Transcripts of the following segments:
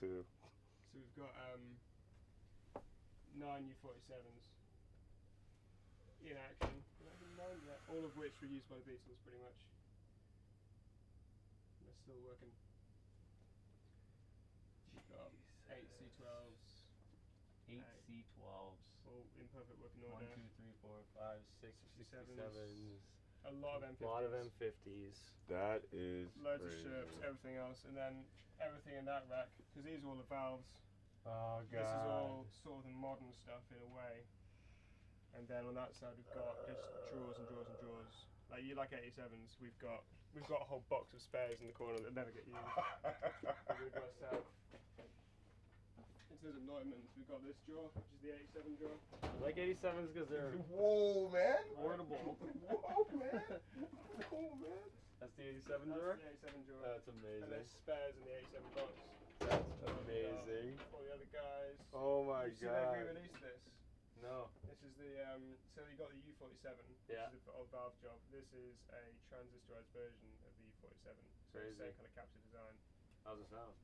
too. So we've got 9 U47s in action. All of which were used by the Beatles, pretty much. And they're still working. We've got 8 C12s. 8 C12s. All in perfect working order. 1, 2, 3, 4, 5, 6, 67s. A lot of M50s. A lot of M50s. That is Loads crazy. of Sherps, everything else, and then everything in that rack, because these are all the valves. Oh god. This is all sort of the modern stuff in a way. And then on that side we've got just drawers and drawers and drawers. Like you like 87s, we've got a whole box of spares in the corner that never get used. We've got set. In terms of Neumann's, we've got this drawer, which is the 87 drawer. I like 87s because they're Whoa, man! portable. Whoa, man! Whoa, man! That's the 87 drawer? That's the 87 drawer. That's And amazing. there's spares in the 87 box. That's amazing. All the other guys. Oh my You've seen they god. re-released this. No. This is the so you got the U47, Yeah. which is the old valve job. This is a transistorized version of the U47. So it's the same kind of capture design. How's it sound?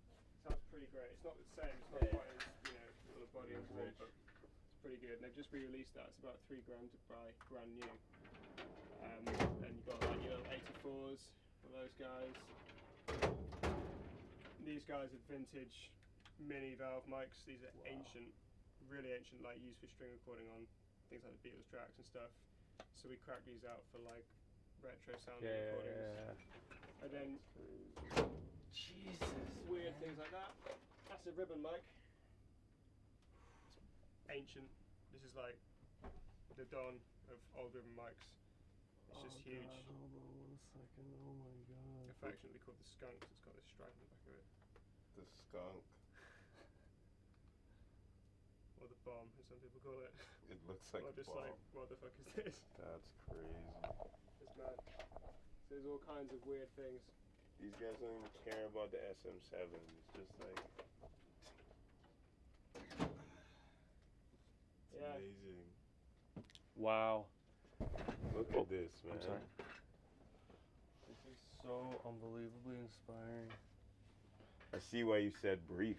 Sounds pretty great. It's not the same. It's not quite as all the body and wood, but it's pretty good. And they've just re-released that. It's about £3 to buy, brand new. And you got like your 84s for those guys. These guys are vintage mini valve mics. These are ancient, really ancient, like used for string recording on things like the Beatles tracks and stuff. So we crack these out for like retro sounding recordings. And then Jesus. weird things like that. That's a ribbon mic. It's ancient. This is like the dawn of old ribbon mics. It's just huge. God, hold on 1 second. Oh my god. Affectionately called the skunk. It's got this stripe in the back of it. The skunk. Or the bomb, as some people call it. It looks like Or a just bomb. like, what the fuck is this? That's crazy. It's mad. So there's all kinds of weird things. These guys don't even care about the SM7. It's just like... It's amazing. Wow. Look at this, man. I'm sorry. This is so unbelievably inspiring. I see why you said brief.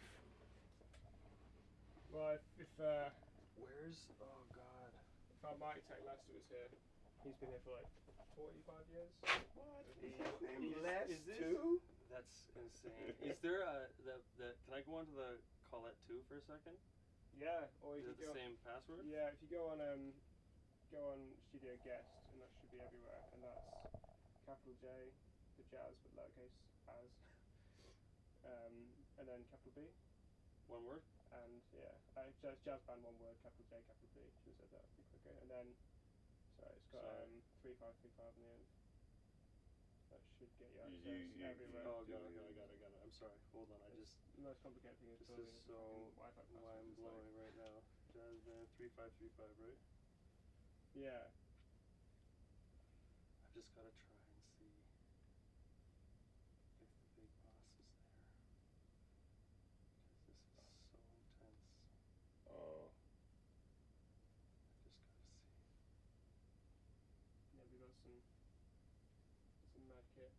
Well, if Where's... Oh god. our mic tech Lester was here, he's been here for like 45 years. What? Is Is his name is- Les is this- too? That's insane. Is there a... Can I go onto the Colette 2 for a second? Yeah, or you Is it could the go. same password? Yeah, if you go on Studio Guest, and that should be everywhere, and that's capital J, the jazz, but lowercase as, and then capital B, One word? and jazz band, one word, capital J, capital B. Should have said that a bit quicker. And then, sorry, it's got 3535 in the end. That should get you access everywhere. Oh, got it. I'm sorry. Hold on. The most complicated thing is This building is a so fucking Wi-Fi password. mind It's blowing like- right now. Jazz band 3535, right? Yeah. I've just got to try and see if the big boss is there. Because this is so intense. Oh. I've just got to see. Yeah, we got some mad kit.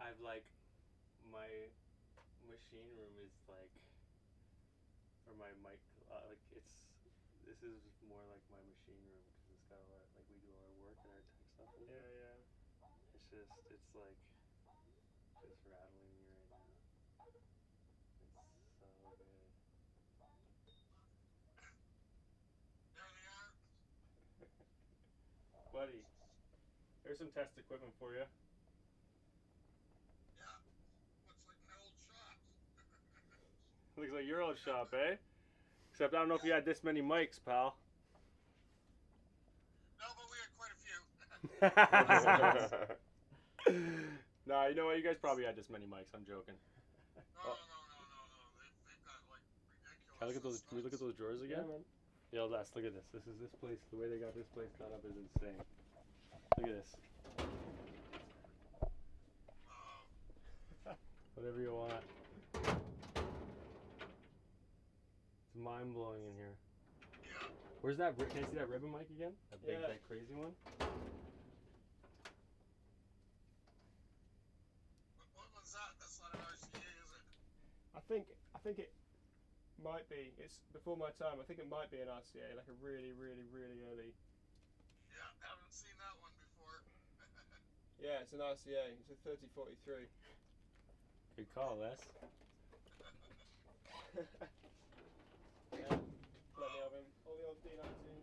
I've like, my machine room is like, for my mic, like this is more like my machine room because it's got a lot, like we do all our work and our tech stuff in here. Yeah. It's like, just rattling me right now. It's so good. Buddy, here's some test equipment for you. Yeah, looks like my old shop. Looks like your old shop, eh? Except I don't know if you had this many mics, pal. No, but we had quite a few. Nah, you know what? You guys probably had this many mics. I'm joking. No. They've got like ridiculous. Can I look at those? Can we look at those drawers again? man. Yo, Les, look at this. This is this place. The way they got this place done up is insane. Look at this. Whatever you want. It's mind blowing in here. Yeah. Where's that? Can I see that ribbon mic again? That big, Yeah. that crazy one. What was that? think it might be. It's before my time. I think it might be an RCA, like a really, really, really early. Yeah, haven't seen that one before. Yeah, it's an RCA. It's a 3043. Good call, Les. Yeah, plenty of him. All the old D19s.